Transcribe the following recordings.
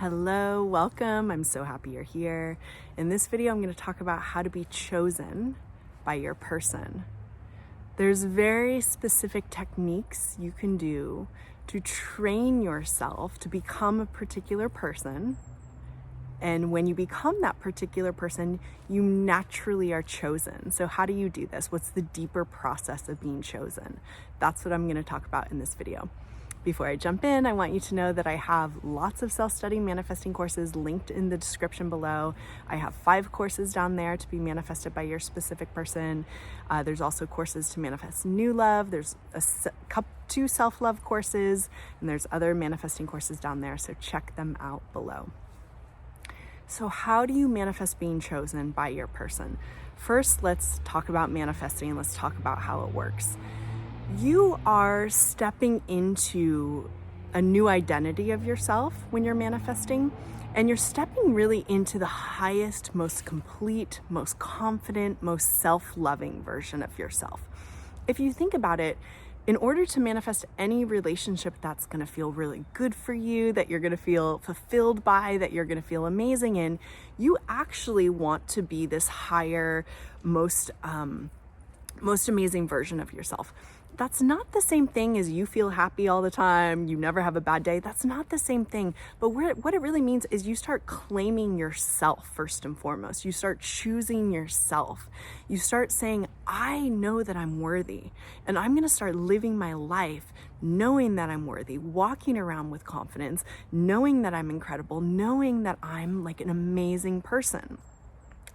Hello, welcome. I'm so happy you're here. In this video, I'm going to talk about how to be chosen by your person. There's very specific techniques you can do to train yourself to become a particular person. And when you become that particular person, you naturally are chosen. So how do you do this? What's the deeper process of being chosen? That's what I'm going to talk about in this video. Before I jump in, I want you to know that I have lots of self-study manifesting courses linked in the description below. I have 5 courses down there to be manifested by your specific person. There's also courses to manifest new love. There's 2 self-love courses, and there's other manifesting courses down there, so check them out below. So how do you manifest being chosen by your person? First, let's talk about manifesting. Let's talk about how it works. You are stepping into a new identity of yourself when you're manifesting, and you're stepping really into the highest, most complete, most confident, most self-loving version of yourself. If you think about it, in order to manifest any relationship that's going to feel really good for you, that you're going to feel fulfilled by, that you're going to feel amazing in, you actually want to be this higher, most amazing version of yourself. That's not the same thing as you feel happy all the time, you never have a bad day. That's not the same thing. But what it really means is you start claiming yourself first and foremost. You start choosing yourself. You start saying, I know that I'm worthy, and I'm going to start living my life knowing that I'm worthy, walking around with confidence, knowing that I'm incredible, knowing that I'm like an amazing person.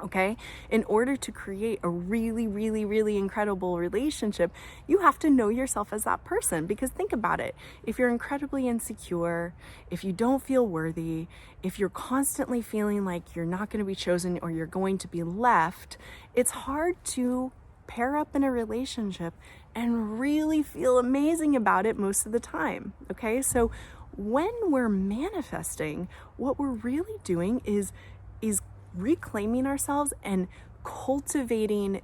Okay, in order to create a really, really, really incredible relationship, you have to know yourself as that person. Because think about it, if you're incredibly insecure, if you don't feel worthy, if you're constantly feeling like you're not going to be chosen or you're going to be left, it's hard to pair up in a relationship and really feel amazing about it most of the time. Okay, so when we're manifesting, what we're really doing is reclaiming ourselves and cultivating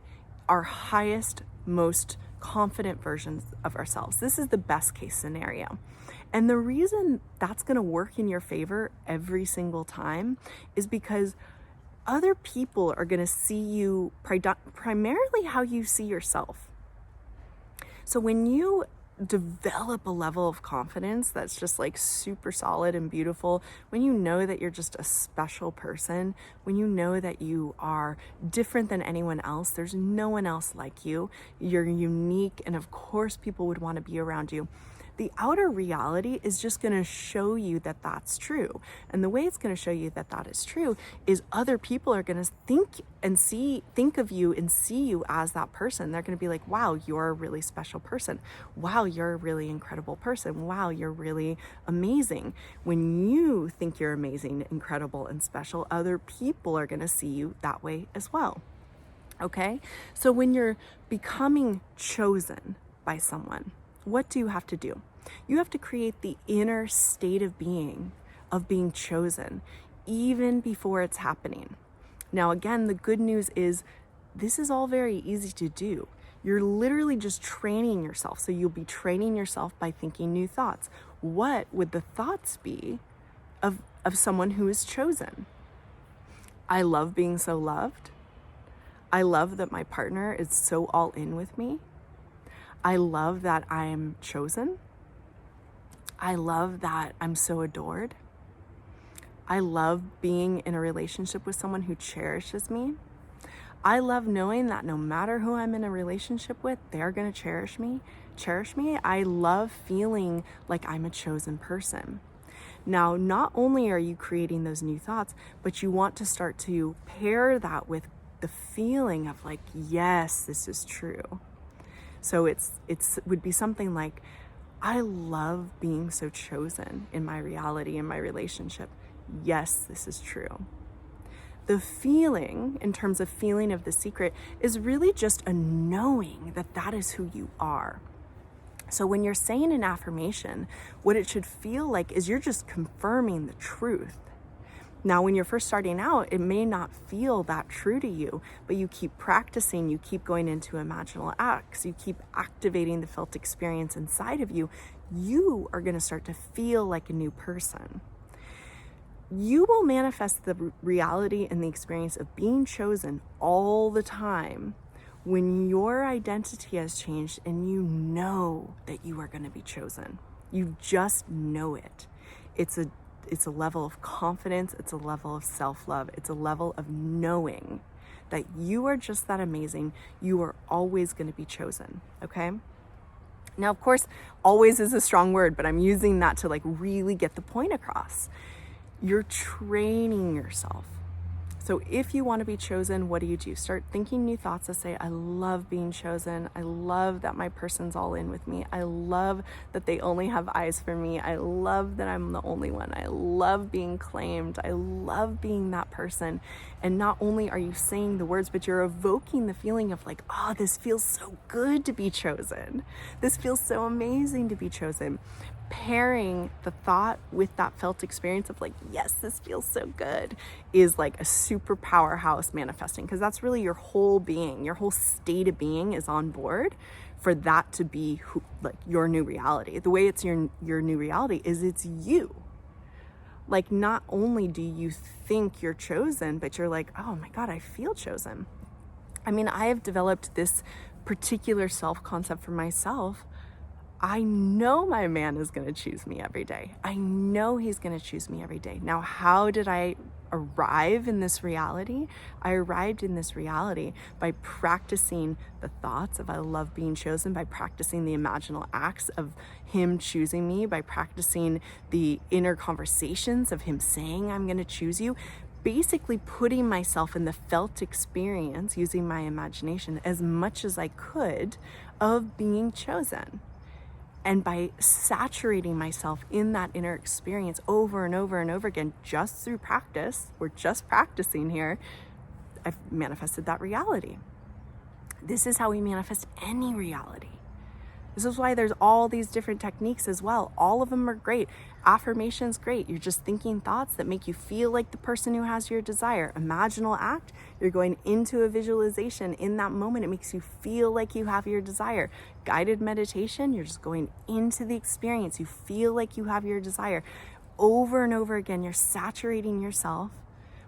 our highest, most confident versions of ourselves. This is the best case scenario. And the reason that's going to work in your favor every single time is because other people are going to see you primarily how you see yourself. So when you develop a level of confidence that's just like super solid and beautiful, when you know that you're just a special person, when you know that you are different than anyone else, there's no one else like you, you're unique, and of course people would want to be around you. The outer reality is just going to show you that that's true. And the way it's going to show you that that is true is other people are going to think of you and see you as that person. They're going to be like, wow, you're a really special person. Wow, you're a really incredible person. Wow, you're really amazing. When you think you're amazing, incredible, and special, other people are going to see you that way as well. Okay? So when you're becoming chosen by someone, what do you have to do? You have to create the inner state of being chosen, even before it's happening. Now, again, the good news is this is all very easy to do. You're literally just training yourself. So you'll be training yourself by thinking new thoughts. What would the thoughts be of someone who is chosen? I love being so loved. I love that my partner is so all in with me. I love that I'm chosen. I love that I'm so adored. I love being in a relationship with someone who cherishes me. I love knowing that no matter who I'm in a relationship with, they're going to cherish me. I love feeling like I'm a chosen person. Now, not only are you creating those new thoughts, but you want to start to pair that with the feeling of like, yes, this is true. So it would be something like, I love being so chosen in my reality, in my relationship. Yes, this is true. The feeling, in terms of feeling of the secret, is really just a knowing that that is who you are. So when you're saying an affirmation, what it should feel like is you're just confirming the truth. Now, when you're first starting out, it may not feel that true to you, but you keep practicing, you keep going into imaginal acts, you keep activating the felt experience inside of you, you are going to start to feel like a new person. you will manifest the reality and the experience of being chosen all the time when your identity has changed and you know that you are going to be chosen. You just know it. It's a level of confidence. It's a level of self-love. It's a level of knowing that you are just that amazing. You are always going to be chosen. Okay. Now, of course, always is a strong word, but I'm using that to like really get the point across. You're training yourself. So if you want to be chosen, what do? Start thinking new thoughts that say, I love being chosen. I love that my person's all in with me. I love that they only have eyes for me. I love that I'm the only one. I love being claimed. I love being that person. And not only are you saying the words, but you're evoking the feeling of like, oh, this feels so good to be chosen. This feels so amazing to be chosen. Pairing the thought with that felt experience of like, yes, this feels so good, is like a super powerhouse manifesting, because that's really your whole being, your whole state of being is on board for that to be like your new reality. The way it's your new reality is it's you. Like, not only do you think you're chosen, but you're like, oh my God, I feel chosen. I mean, I have developed this particular self-concept for myself. I know my man is going to choose me every day. I know he's going to choose me every day. Now, how did I arrive in this reality? I arrived in this reality by practicing the thoughts of I love being chosen, by practicing the imaginal acts of him choosing me, by practicing the inner conversations of him saying, I'm going to choose you. Basically putting myself in the felt experience, using my imagination as much as I could of being chosen. And by saturating myself in that inner experience over and over and over again, just through practice, we're just practicing here, I've manifested that reality. This is how we manifest any reality. This is why there's all these different techniques as well. All of them are great. Affirmation's great. You're just thinking thoughts that make you feel like the person who has your desire. Imaginal act, you're going into a visualization. In that moment, it makes you feel like you have your desire. Guided meditation, you're just going into the experience. You feel like you have your desire. Over and over again, you're saturating yourself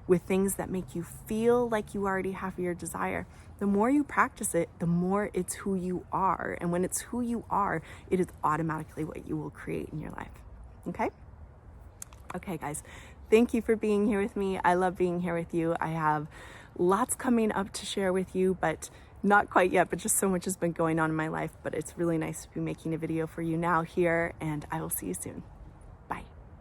with things that make you feel like you already have your desire. The more you practice it, the more it's who you are. And when it's who you are, it is automatically what you will create in your life. Okay? Okay, guys. Thank you for being here with me. I love being here with you. I have lots coming up to share with you, but not quite yet, but just so much has been going on in my life. But it's really nice to be making a video for you now here, and I will see you soon.